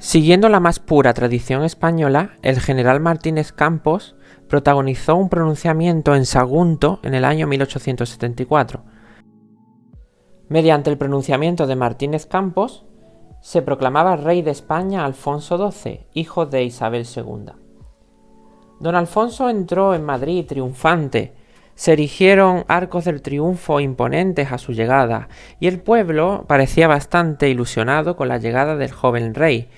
Siguiendo la más pura tradición española, el general Martínez Campos protagonizó un pronunciamiento en Sagunto en el año 1874. Mediante el pronunciamiento de Martínez Campos, se proclamaba rey de España Alfonso XII, hijo de Isabel II. Don Alfonso entró en Madrid triunfante, se erigieron arcos del triunfo imponentes a su llegada, y el pueblo parecía bastante ilusionado con la llegada del joven rey,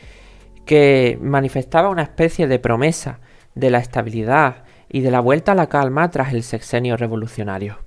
que manifestaba una especie de promesa de la estabilidad y de la vuelta a la calma tras el sexenio revolucionario.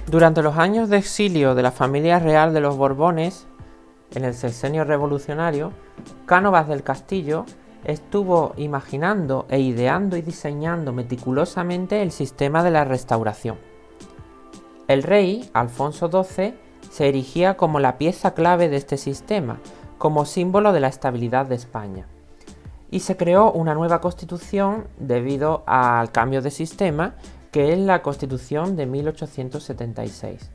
Durante los años de exilio de la familia real de los Borbones, en el sexenio revolucionario, Cánovas del Castillo estuvo imaginando e ideando y diseñando meticulosamente el sistema de la Restauración. El rey, Alfonso XII, se erigía como la pieza clave de este sistema, como símbolo de la estabilidad de España. Y se creó una nueva constitución debido al cambio de sistema, que es la Constitución de 1876.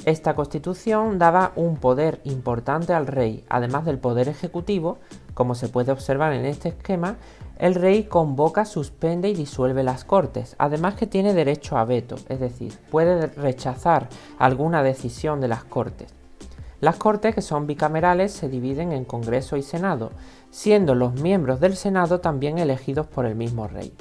Esta Constitución daba un poder importante al rey, además del poder ejecutivo. Como se puede observar en este esquema, el rey convoca, suspende y disuelve las Cortes, además que tiene derecho a veto, es decir, puede rechazar alguna decisión de las Cortes. Las Cortes, que son bicamerales, se dividen en Congreso y Senado, siendo los miembros del Senado también elegidos por el mismo rey.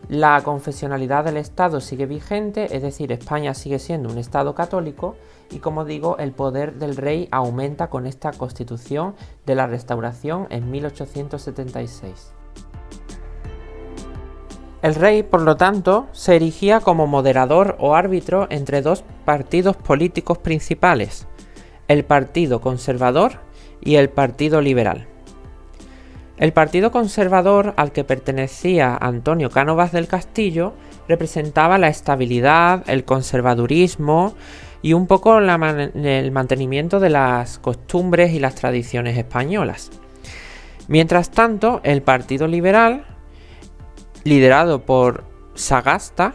La confesionalidad del Estado sigue vigente, es decir, España sigue siendo un Estado católico y, como digo, el poder del rey aumenta con esta Constitución de la Restauración en 1876. El rey, por lo tanto, se erigía como moderador o árbitro entre dos partidos políticos principales, el Partido Conservador y el Partido Liberal. El Partido Conservador, al que pertenecía Antonio Cánovas del Castillo, representaba la estabilidad, el conservadurismo y un poco el mantenimiento de las costumbres y las tradiciones españolas. Mientras tanto, el Partido Liberal, liderado por Sagasta,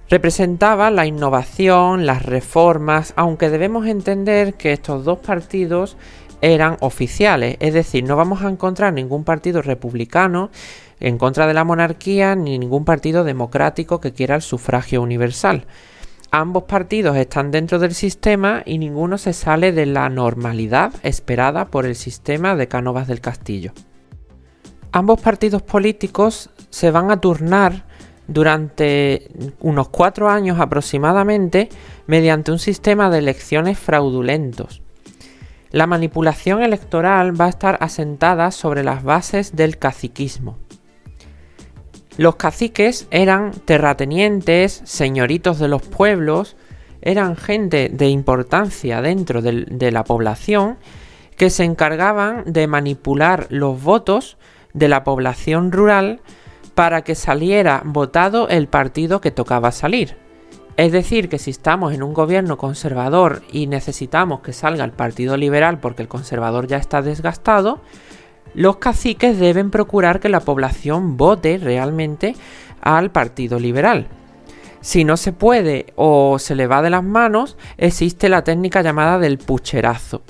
representaba la innovación, las reformas, aunque debemos entender que estos dos partidos eran oficiales, es decir, no vamos a encontrar ningún partido republicano en contra de la monarquía ni ningún partido democrático que quiera el sufragio universal. Ambos partidos están dentro del sistema y ninguno se sale de la normalidad esperada por el sistema de Cánovas del Castillo. Ambos partidos políticos se van a turnar durante unos 4 años aproximadamente mediante un sistema de elecciones fraudulentos. La manipulación electoral va a estar asentada sobre las bases del caciquismo. Los caciques eran terratenientes, señoritos de los pueblos, eran gente de importancia dentro de la población que se encargaban de manipular los votos de la población rural para que saliera votado el partido que tocaba salir. Es decir, que si estamos en un gobierno conservador y necesitamos que salga el Partido Liberal porque el conservador ya está desgastado, los caciques deben procurar que la población vote realmente al Partido Liberal. Si no se puede o se le va de las manos, existe la técnica llamada del pucherazo.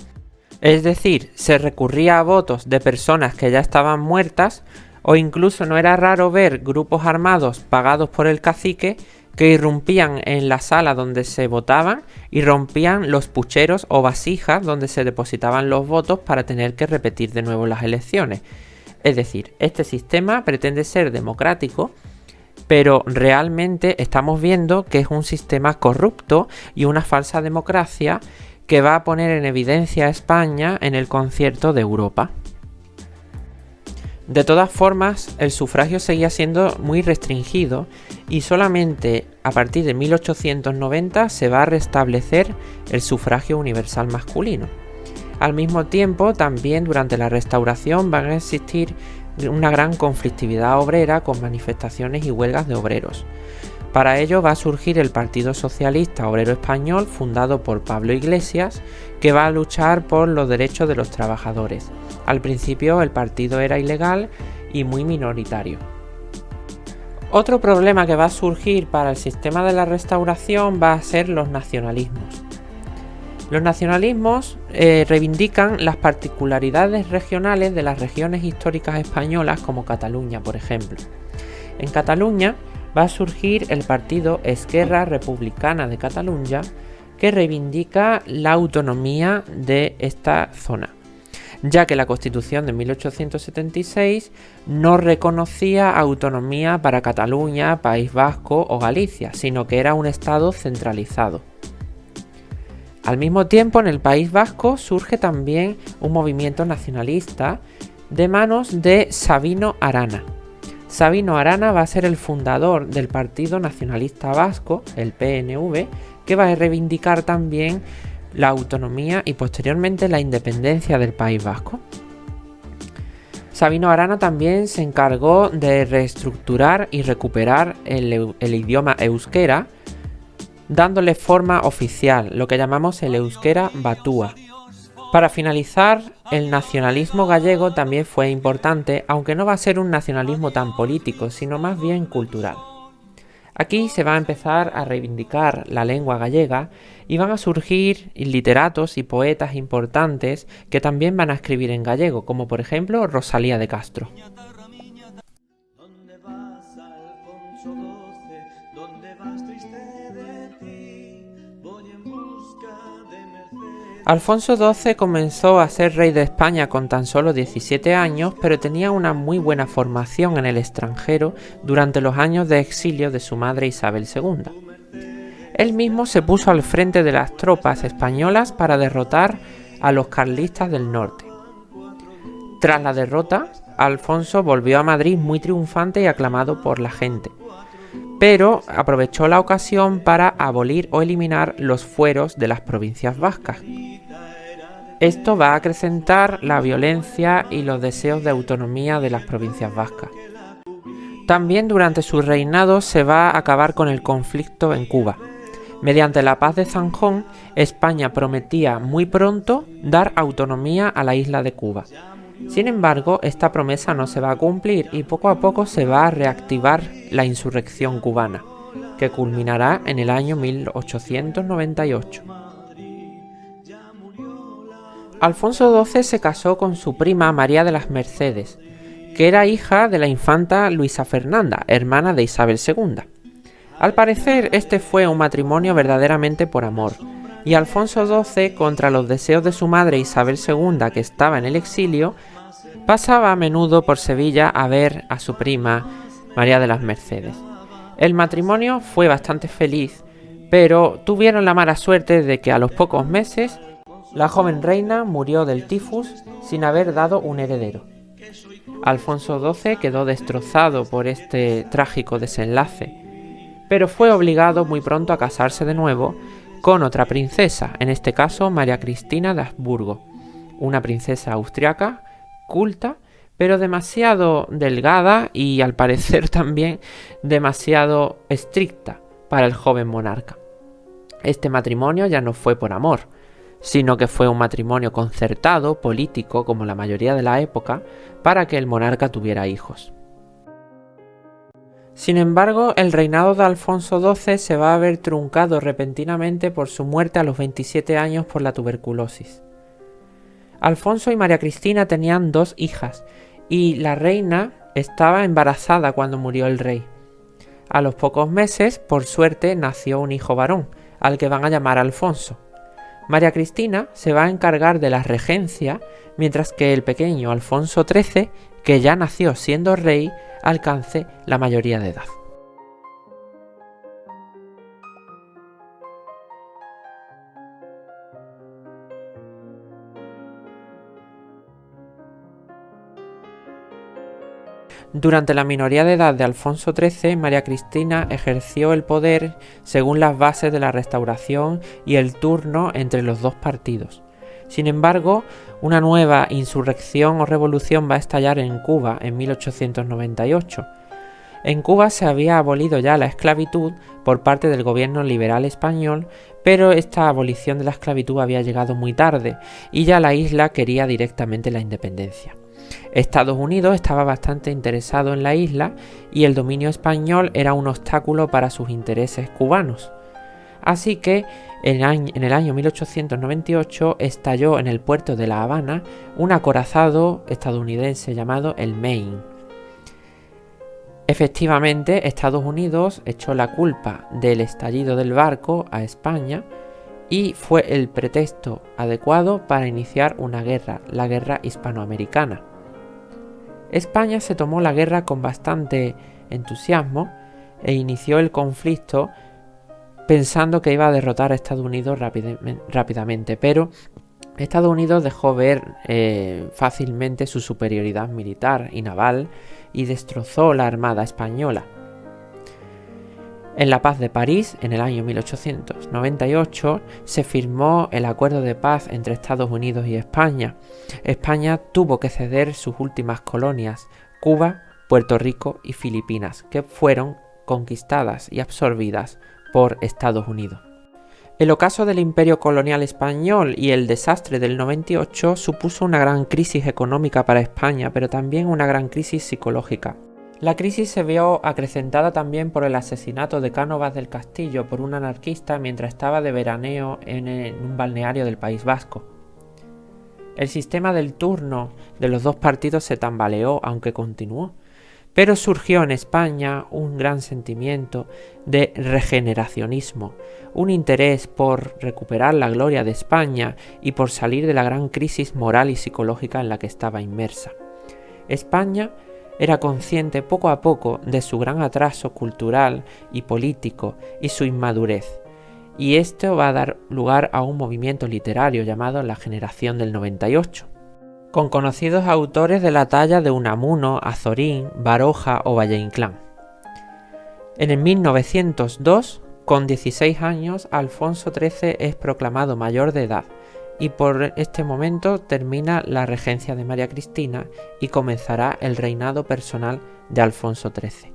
Es decir, se recurría a votos de personas que ya estaban muertas, o incluso no era raro ver grupos armados pagados por el cacique que irrumpían en la sala donde se votaban y rompían los pucheros o vasijas donde se depositaban los votos para tener que repetir de nuevo las elecciones. Es decir, este sistema pretende ser democrático, pero realmente estamos viendo que es un sistema corrupto y una falsa democracia que va a poner en evidencia a España en el Concierto de Europa. De todas formas, el sufragio seguía siendo muy restringido y solamente a partir de 1890 se va a restablecer el sufragio universal masculino. Al mismo tiempo, también durante la Restauración van a existir una gran conflictividad obrera con manifestaciones y huelgas de obreros. Para ello va a surgir el Partido Socialista Obrero Español, fundado por Pablo Iglesias, que va a luchar por los derechos de los trabajadores. Al principio el partido era ilegal y muy minoritario. Otro problema que va a surgir para el sistema de la Restauración va a ser los nacionalismos. Los nacionalismos reivindican las particularidades regionales de las regiones históricas españolas como Cataluña, por ejemplo. En Cataluña va a surgir el partido Esquerra Republicana de Catalunya, que reivindica la autonomía de esta zona, ya que la Constitución de 1876 no reconocía autonomía para Cataluña, País Vasco o Galicia, sino que era un estado centralizado. Al mismo tiempo, en el País Vasco surge también un movimiento nacionalista de manos de Sabino Arana. Sabino Arana va a ser el fundador del Partido Nacionalista Vasco, el PNV, que va a reivindicar también la autonomía y posteriormente la independencia del País Vasco. Sabino Arana también se encargó de reestructurar y recuperar el idioma euskera, dándole forma oficial, lo que llamamos el euskera batúa. Para finalizar, el nacionalismo gallego también fue importante, aunque no va a ser un nacionalismo tan político, sino más bien cultural. Aquí se va a empezar a reivindicar la lengua gallega y van a surgir literatos y poetas importantes que también van a escribir en gallego, como por ejemplo Rosalía de Castro. Alfonso XII comenzó a ser rey de España con tan solo 17 años, pero tenía una muy buena formación en el extranjero durante los años de exilio de su madre Isabel II. Él mismo se puso al frente de las tropas españolas para derrotar a los carlistas del norte. Tras la derrota, Alfonso volvió a Madrid muy triunfante y aclamado por la gente, pero aprovechó la ocasión para abolir o eliminar los fueros de las provincias vascas. Esto va a acrecentar la violencia y los deseos de autonomía de las provincias vascas. También durante su reinado se va a acabar con el conflicto en Cuba. Mediante la paz de Zanjón, España prometía muy pronto dar autonomía a la isla de Cuba. Sin embargo, esta promesa no se va a cumplir y poco a poco se va a reactivar la insurrección cubana, que culminará en el año 1898. Alfonso XII se casó con su prima María de las Mercedes, que era hija de la infanta Luisa Fernanda, hermana de Isabel II. Al parecer, este fue un matrimonio verdaderamente por amor, y Alfonso XII, contra los deseos de su madre Isabel II, que estaba en el exilio, pasaba a menudo por Sevilla a ver a su prima María de las Mercedes. El matrimonio fue bastante feliz, pero tuvieron la mala suerte de que a los pocos meses la joven reina murió del tifus sin haber dado un heredero. Alfonso XII quedó destrozado por este trágico desenlace, pero fue obligado muy pronto a casarse de nuevo con otra princesa, en este caso María Cristina de Habsburgo, una princesa austriaca, culta, pero demasiado delgada y al parecer también demasiado estricta para el joven monarca. Este matrimonio ya no fue por amor, sino que fue un matrimonio concertado, político, como la mayoría de la época, para que el monarca tuviera hijos. Sin embargo, el reinado de Alfonso XII se va a ver truncado repentinamente por su muerte a los 27 años por la tuberculosis. Alfonso y María Cristina tenían 2 hijas, y la reina estaba embarazada cuando murió el rey. A los pocos meses, por suerte, nació un hijo varón, al que van a llamar Alfonso. María Cristina se va a encargar de la regencia, mientras que el pequeño Alfonso XIII, que ya nació siendo rey, alcance la mayoría de edad. Durante la minoría de edad de Alfonso XIII, María Cristina ejerció el poder según las bases de la Restauración y el turno entre los dos partidos. Sin embargo, una nueva insurrección o revolución va a estallar en Cuba en 1898. En Cuba se había abolido ya la esclavitud por parte del gobierno liberal español, pero esta abolición de la esclavitud había llegado muy tarde y ya la isla quería directamente la independencia. Estados Unidos estaba bastante interesado en la isla y el dominio español era un obstáculo para sus intereses cubanos. Así que en el año 1898 estalló en el puerto de La Habana un acorazado estadounidense llamado el Maine. Efectivamente, Estados Unidos echó la culpa del estallido del barco a España y fue el pretexto adecuado para iniciar una guerra, la Guerra Hispanoamericana. España se tomó la guerra con bastante entusiasmo e inició el conflicto pensando que iba a derrotar a Estados Unidos rápidamente, pero Estados Unidos dejó ver fácilmente su superioridad militar y naval y destrozó la Armada española. En la Paz de París, en el año 1898, se firmó el acuerdo de paz entre Estados Unidos y España. España tuvo que ceder sus últimas colonias, Cuba, Puerto Rico y Filipinas, que fueron conquistadas y absorbidas por Estados Unidos. El ocaso del imperio colonial español y el desastre del 98 supuso una gran crisis económica para España, pero también una gran crisis psicológica. La crisis se vio acrecentada también por el asesinato de Cánovas del Castillo por un anarquista mientras estaba de veraneo en un balneario del País Vasco. El sistema del turno de los dos partidos se tambaleó, aunque continuó, pero surgió en España un gran sentimiento de regeneracionismo, un interés por recuperar la gloria de España y por salir de la gran crisis moral y psicológica en la que estaba inmersa. España era consciente poco a poco de su gran atraso cultural y político y su inmadurez, y esto va a dar lugar a un movimiento literario llamado la Generación del 98, con conocidos autores de la talla de Unamuno, Azorín, Baroja o Valle Inclán. En el 1902, con 16 años, Alfonso XIII es proclamado mayor de edad, y por este momento termina la regencia de María Cristina y comenzará el reinado personal de Alfonso XIII.